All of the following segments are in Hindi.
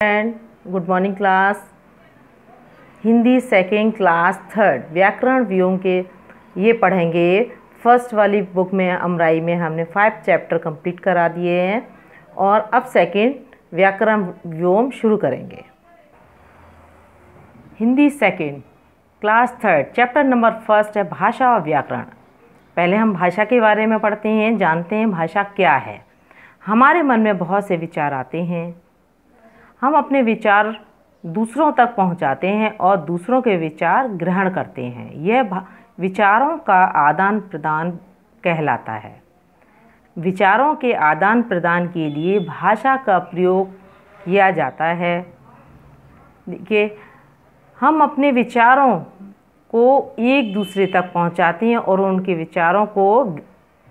And good morning class. Hindi second class third व्याकरण व्योम के ये पढ़ेंगे। फर्स्ट वाली बुक में अमराई में हमने 5 चैप्टर कंप्लीट करा दिए हैं और अब सेकेंड व्याकरण व्योम शुरू करेंगे। Hindi second class third chapter number first है भाषा और व्याकरण। पहले हम भाषा के बारे में पढ़ते हैं, जानते हैं भाषा क्या है। हमारे मन में बहुत से विचार आते हैं, हम अपने विचार दूसरों तक पहुंचाते हैं और दूसरों के विचार ग्रहण करते हैं। यह विचारों का आदान प्रदान कहलाता है। विचारों के आदान प्रदान के लिए भाषा का प्रयोग किया जाता है। देखिए, हम अपने विचारों को एक दूसरे तक पहुंचाते हैं और उनके विचारों को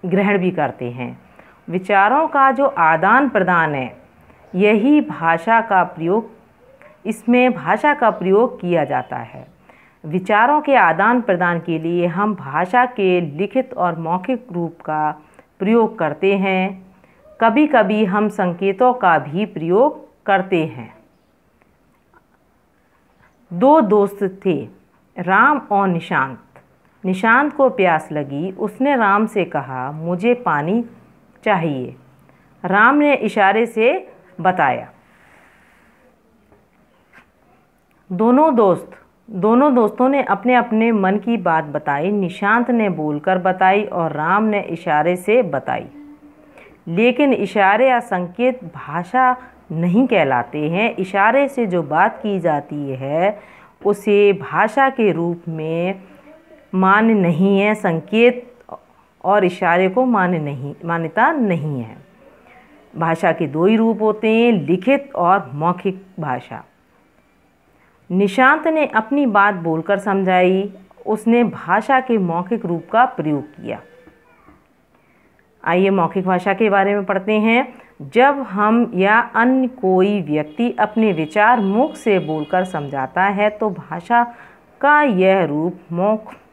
ग्रहण भी करते हैं। विचारों का जो आदान प्रदान है, यही भाषा का प्रयोग, इसमें भाषा का प्रयोग किया जाता है। विचारों के आदान प्रदान के लिए हम भाषा के लिखित और मौखिक रूप का प्रयोग करते हैं। कभी कभी हम संकेतों का भी प्रयोग करते हैं। 2 दोस्त थे, राम और निशांत। निशांत को प्यास लगी, उसने राम से कहा, मुझे पानी चाहिए। राम ने इशारे से बताया। दोनों दोस्तों ने अपने अपने मन की बात बताई। निशांत ने बोलकर बताई और राम ने इशारे से बताई। लेकिन इशारे या संकेत भाषा नहीं कहलाते हैं। इशारे से जो बात की जाती है उसे भाषा के रूप में मान्य नहीं है। संकेत और इशारे को मान्यता नहीं है। भाषा के 2 ही रूप होते हैं, लिखित और मौखिक भाषा। निशांत ने अपनी बात बोलकर समझाई, उसने भाषा के मौखिक रूप का प्रयोग किया। आइए मौखिक भाषा के बारे में पढ़ते हैं। जब हम या अन्य कोई व्यक्ति अपने विचार मुख से बोलकर समझाता है तो भाषा का यह रूप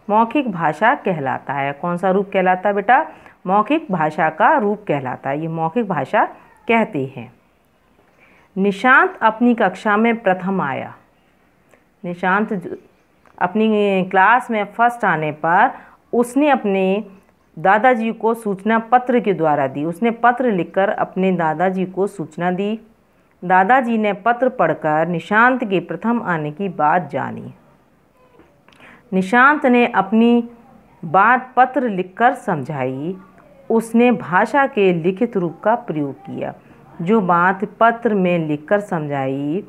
मौखिक भाषा कहलाता है। कौन सा रूप कहलाता है बेटा? मौखिक भाषा का रूप कहलाता है। ये मौखिक भाषा कहते हैं। निशांत अपनी कक्षा में प्रथम आया। निशांत अपनी क्लास में फर्स्ट आने पर उसने अपने दादाजी को सूचना पत्र के द्वारा दी। उसने पत्र लिखकर अपने दादाजी को सूचना दी। दादाजी ने पत्र पढ़कर निशांत के प्रथम आने की बात जानी। निशांत ने अपनी बात पत्र लिखकर समझाई। उसने भाषा के लिखित रूप का प्रयोग किया। जो बात पत्र में लिखकर समझाई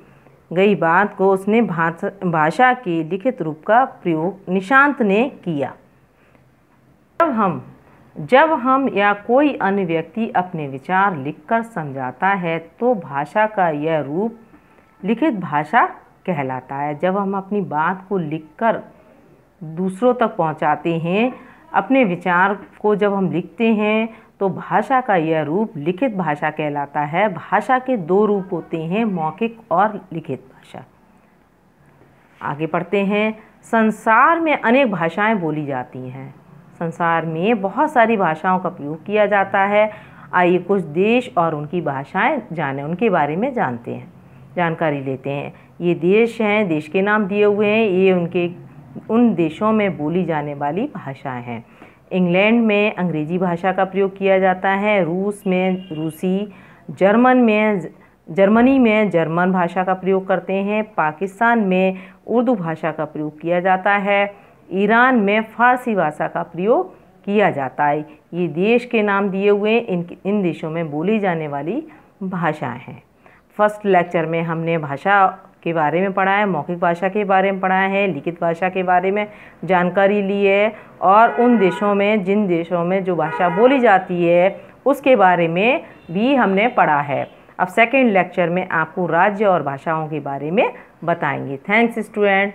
गई बात को उसने भाषा के लिखित रूप का प्रयोग निशांत ने किया। जब हम या कोई अन्य व्यक्ति अपने विचार लिखकर समझाता है तो भाषा का यह रूप लिखित भाषा कहलाता है। जब हम अपनी बात को लिखकर दूसरों तक पहुंचाते हैं, अपने विचार को जब हम लिखते हैं तो भाषा का यह रूप लिखित भाषा कहलाता है। भाषा के 2 रूप होते हैं, मौखिक और लिखित भाषा। आगे पढ़ते हैं। संसार में अनेक भाषाएं बोली जाती हैं। संसार में बहुत सारी भाषाओं का प्रयोग किया जाता है। आइए कुछ देश और उनकी भाषाएं जानें, उनके बारे में जानते हैं, जानकारी लेते हैं। ये देश हैं, देश के नाम दिए हुए हैं। ये उन देशों में बोली जाने वाली भाषाएं हैं। इंग्लैंड में अंग्रेजी भाषा का प्रयोग किया जाता है। रूस में रूसी, जर्मनी में जर्मन भाषा का प्रयोग करते हैं। पाकिस्तान में उर्दू भाषा का प्रयोग किया जाता है। ईरान में फारसी भाषा का प्रयोग किया जाता है। ये देश के नाम दिए हुए इन देशों में बोली जाने वाली भाषाएं हैं। फर्स्ट लेक्चर में हमने भाषा के बारे में पढ़ा है, मौखिक भाषा के बारे में पढ़ा है, लिखित भाषा के बारे में जानकारी ली है और उन देशों में, जिन देशों में जो भाषा बोली जाती है उसके बारे में भी हमने पढ़ा है। अब सेकेंड लेक्चर में आपको राज्य और भाषाओं के बारे में बताएंगे। Thanks student.